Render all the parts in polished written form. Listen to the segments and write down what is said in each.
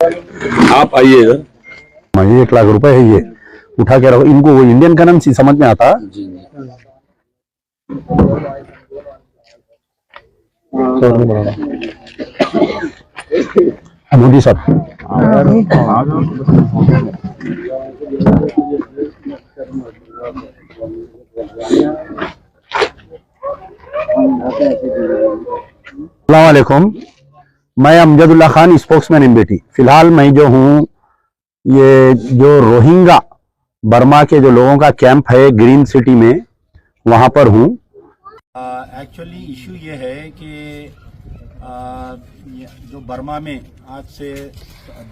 आप आइए इधर। 1 लाख रुपए है, ये उठा के रखो। इनको वो इंडियन करेंसी समझ में आता। जी मोदी साहब अस्सलाम वालेकुम। मैं अमजदुल्ला खान, स्पोक्समैन एमबीटी। फिलहाल मैं जो हूँ, ये जो रोहिंग्या बर्मा के जो लोगों का कैंप है ग्रीन सिटी में, वहां पर हूँ। एक्चुअली इशू ये है कि जो बर्मा में आज से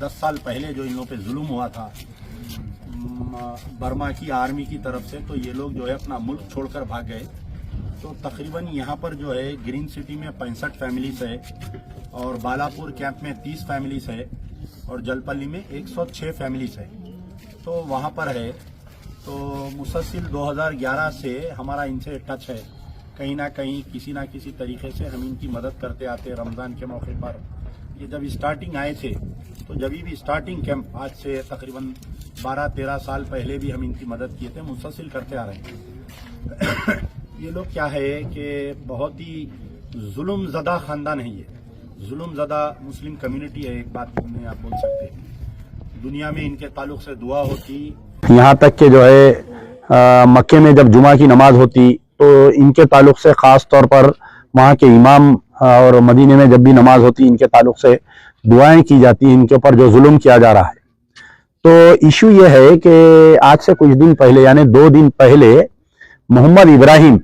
10 साल पहले जो इन लोगों पे जुल्म हुआ था बर्मा की आर्मी की तरफ से, तो ये लोग जो है अपना मुल्क छोड़कर भाग गए। तो तकरीबन यहाँ पर जो है ग्रीन सिटी में 65 फैमिलीज है, और बालापुर कैंप में 30 फैमिलीज है, और जलपल्ली में 106 फैमिलीज है। तो वहाँ पर है, तो मुसलसिल 2011 से हमारा इनसे टच है। कहीं ना कहीं किसी ना किसी तरीके से हम इनकी मदद करते आते। रमज़ान के मौके पर ये जब स्टार्टिंग आए थे, तो जब भी स्टार्टिंग कैंप आज से तकरीबन 12-13 साल पहले भी हम इनकी मदद किए थे, मुसलसिल करते आ रहे हैं। ये लोग क्या है कि बहुत ही जुल्म-ज़दा खानदान है। ये जुल्म-ज़दा मुस्लिम कम्युनिटी है, एक बात में आप बोल सकते हैं। दुनिया में इनके ताल्लुक से दुआ होती, यहाँ तक के जो है मक्के में जब जुमा की नमाज होती, तो इनके ताल्लुक से खास तौर पर वहाँ के इमाम, और मदीने में जब भी नमाज होती, इनके ताल्लुक से दुआएं की जाती, इनके ऊपर जो जुल्म किया जा रहा है। तो इशू ये है कि आज से कुछ दिन पहले, यानी 2 दिन पहले, मोहम्मद इब्राहिम,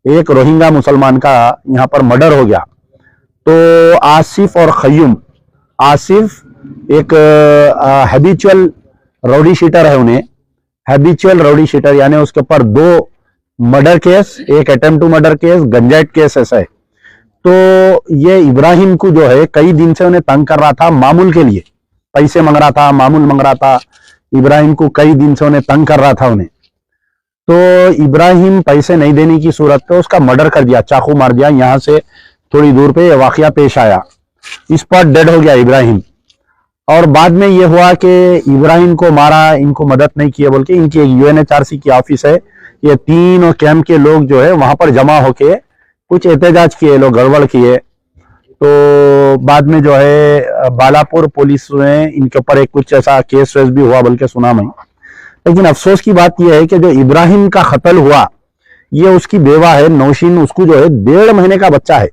एक रोहिंग्या मुसलमान का यहाँ पर मर्डर हो गया। तो आसिफ और खयूम, आसिफ एक हैबिचुअल राउडी शीटर है, उन्हें हैबिचुअल राउडी शीटर, यानी उसके ऊपर 2 मर्डर केस, एक अटेम्प्ट टू मर्डर केस, गंजाइट केस ऐसा है। तो ये इब्राहिम को जो है कई दिन से उन्हें तंग कर रहा था, मामूल के लिए पैसे मांग रहा था, मामूल मांग रहा था। इब्राहिम को कई दिन से उन्हें तंग कर रहा था उन्हें। तो इब्राहिम पैसे नहीं देने की सूरत पे उसका मर्डर कर दिया, चाकू मार दिया। यहाँ से थोड़ी दूर पे यह वाकया पेश आया, स्पॉट डेड हो गया इब्राहिम। और बाद में यह हुआ कि इब्राहिम को मारा, इनको मदद नहीं किए बोल के, इनकी एक UNHRC की ऑफिस है, ये 3 कैंप के लोग जो है वहां पर जमा होके कुछ एहतजाज किए, लोग गड़बड़ किए। तो बाद में जो है बालापुर पुलिस में इनके ऊपर एक कुछ ऐसा केस वेस भी हुआ बोल के सुना मैं। लेकिन अफसोस की बात यह है कि जो इब्राहिम का कत्ल हुआ, ये उसकी बेवा है नौशीन, उसको जो है 1.5 महीने का बच्चा है।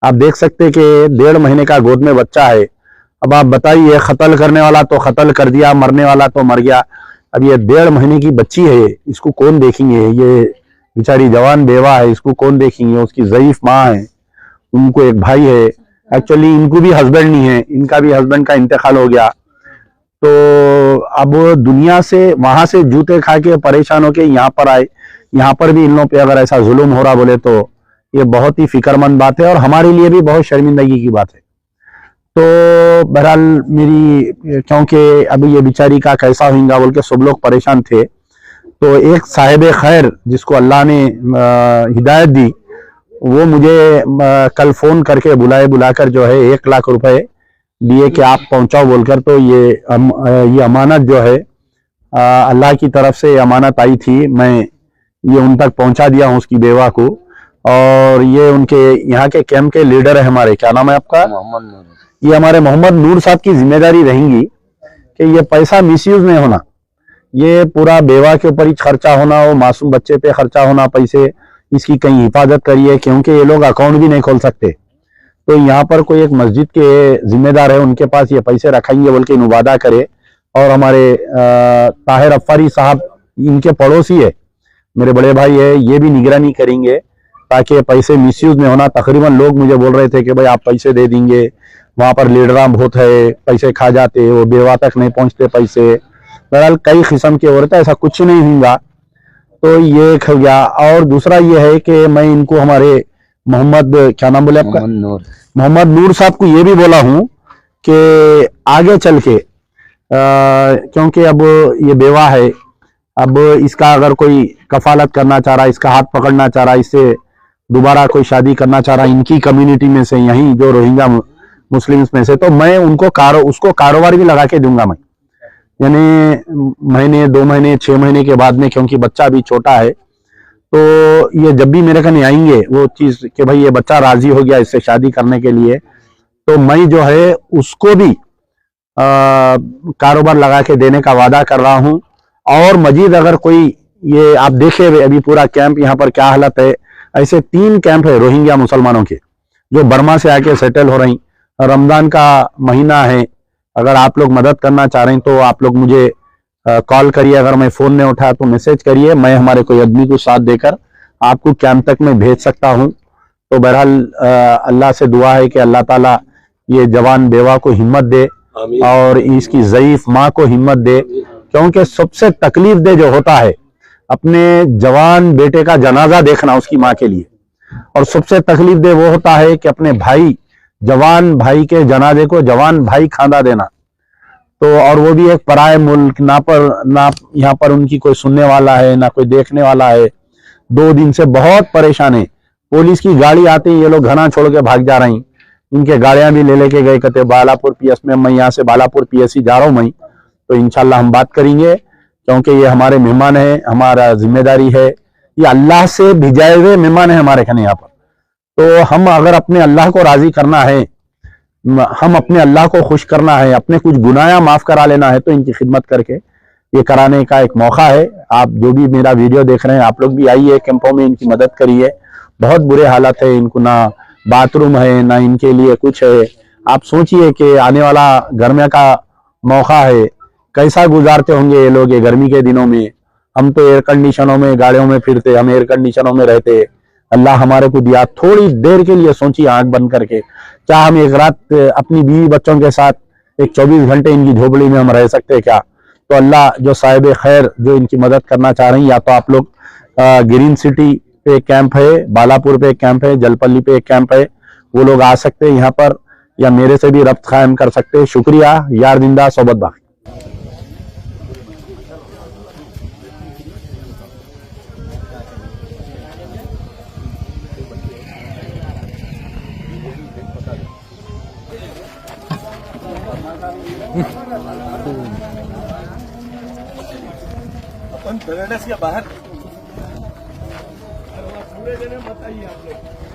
आप देख सकते हैं कि 1.5 महीने का गोद में बच्चा है। अब आप बताइए, कत्ल करने वाला तो कत्ल कर दिया, मरने वाला तो मर गया। अब ये 1.5 महीने की बच्ची है, इसको कौन देखेंगे? ये बेचारी जवान बेवा है, इसको कौन देखेंगे? उसकी ज़ईफ माँ है, उनको एक भाई है। एक्चुअली इनको भी हस्बैंड नहीं है, इनका भी हस्बैंड का इंतकाल हो गया। तो अब दुनिया से, वहां से जूते खा के परेशान होके यहाँ पर आए। यहाँ पर भी इन लोगों पे अगर ऐसा जुल्म हो रहा बोले तो ये बहुत ही फिक्रमंद बात है, और हमारे लिए भी बहुत शर्मिंदगी की बात है। तो बहरहाल मेरी, क्योंकि अभी ये बेचारी का कैसा होगा बोल के सब लोग परेशान थे, तो एक साहिब खैर जिसको अल्लाह ने हिदायत दी, वो मुझे कल फोन करके बुलाकर जो है 1 लाख रुपए दिए कि आप पहुंचाओ बोलकर। तो ये अमानत जो है अल्लाह की तरफ से अमानत आई थी, मैं ये उन तक पहुंचा दिया हूं, उसकी बेवा को। और ये उनके यहाँ के कैंप के लीडर है हमारे, क्या नाम है आपका? मोहम्मद नूर। ये हमारे मोहम्मद नूर साहब की जिम्मेदारी रहेंगी कि ये पैसा मिसयूज नहीं होना, ये पूरा बेवा के ऊपर ही खर्चा होना, वो मासूम बच्चे पे खर्चा होना पैसे, इसकी कहीं हिफाजत करिए, क्योंकि ये लोग अकाउंट भी नहीं खोल सकते। तो यहाँ पर कोई एक मस्जिद के जिम्मेदार है, उनके पास ये पैसे रखेंगे बोल के वादा करे। और हमारे ताहिर अफारी साहब इनके पड़ोसी है, मेरे बड़े भाई है, ये भी निगरानी करेंगे ताकि पैसे मिसयूज नहीं होना। तकरीबन लोग मुझे बोल रहे थे कि भाई आप पैसे दे देंगे, वहां पर लीडराम बहुत है, पैसे खा जाते, वो बेवा तक नहीं पहुंचते पैसे। बहरहाल कई किस्म के औरतें, ऐसा कुछ नहीं होगा। तो ये हो गया। और दूसरा ये है कि मैं इनको हमारे मोहम्मद, क्या नाम बोले आपका? मोहम्मद नूर साहब को ये भी बोला हूं कि आगे चल के, क्योंकि अब ये बेवा है, अब इसका अगर कोई कफालत करना चाह रहा, इसका हाथ पकड़ना चाह रहा, इससे दोबारा कोई शादी करना चाह रहा, इनकी कम्युनिटी में से, यहीं जो रोहिंग्या मुस्लिम्स में से, तो मैं उनको उसको कारोबार भी लगा के दूंगा मैं, यानी महीने 2 महीने 6 महीने के बाद में, क्योंकि बच्चा अभी छोटा है। तो ये जब भी मेरे कने आएंगे वो चीज कि भाई ये बच्चा राजी हो गया इससे शादी करने के लिए, तो मैं जो है उसको भी कारोबार लगा के देने का वादा कर रहा हूं। और मजीद अगर कोई, ये आप देखे अभी पूरा कैंप यहाँ पर क्या हालत है, ऐसे 3 कैंप है रोहिंग्या मुसलमानों के जो बर्मा से आके सेटल हो रही। रमजान का महीना है, अगर आप लोग मदद करना चाह रहे हैं तो आप लोग मुझे कॉल करिए, अगर मैं फोन नहीं उठाया तो मैसेज करिए, मैं हमारे कोई आदमी को साथ देकर आपको कैंप तक मैं भेज सकता हूं। तो बहरहाल अल्लाह से दुआ है कि अल्लाह ताला ये जवान बेवा को हिम्मत दे और इसकी ज़ईफ माँ को हिम्मत दे, क्योंकि सबसे तकलीफ दे जो होता है अपने जवान बेटे का जनाजा देखना उसकी माँ के लिए, और सबसे तकलीफ दे वो होता है कि अपने भाई, जवान भाई के जनाजे को जवान भाई खांदा देना। तो और वो भी एक पराए मुल्क, ना यहाँ पर उनकी कोई सुनने वाला है ना कोई देखने वाला है। 2 दिन से बहुत परेशान है। पुलिस की गाड़ी आती है, ये लोग घना छोड़ के भाग जा रही। इनके गाड़ियां भी ले लेके गए, कहते बालापुर पीएस में, मैं यहाँ से बालापुर पीएससी जा रहा हूँ मैं, तो इंशाल्लाह हम बात करेंगे, क्योंकि ये हमारे मेहमान है, हमारा जिम्मेदारी है, ये अल्लाह से भिजाए हुए मेहमान है हमारे खाने यहाँ पर। तो हम अगर अपने अल्लाह को राजी करना है, हम अपने अल्लाह को खुश करना है, अपने कुछ गुनाह माफ करा लेना है, तो इनकी खिदमत करके ये कराने का एक मौका है। आप जो भी मेरा वीडियो देख रहे हैं, आप लोग भी आइए कैंपों में, इनकी मदद करिए। बहुत बुरे हालत है, इनको ना बाथरूम है ना इनके लिए कुछ है। आप सोचिए कि आने वाला गर्मी का मौका है, कैसा गुजारते होंगे ये लोग ये गर्मी के दिनों में। हम तो एयर कंडीशनों में गाड़ियों में फिरते, हम एयर कंडीशनों में रहते। अल्लाह हमारे को दिया, थोड़ी देर के लिए सोचिए आंख बंद करके, क्या हम एक रात अपनी बीवी बच्चों के साथ एक 24 घंटे इनकी झोपड़ी में हम रह सकते हैं क्या? तो अल्लाह जो साहिब खैर जो इनकी मदद करना चाह रही हैं, या तो आप लोग ग्रीन सिटी पे एक कैंप है, बालापुर पे एक कैंप है, जलपल्ली पे एक कैंप है, वो लोग आ सकते हैं यहाँ पर, या मेरे से भी रब्त कायम कर सकते हैं। शुक्रिया। यार जिंदा सोबत बाकी। अपन के बाहर पूरे दिन बताइए आप लोग।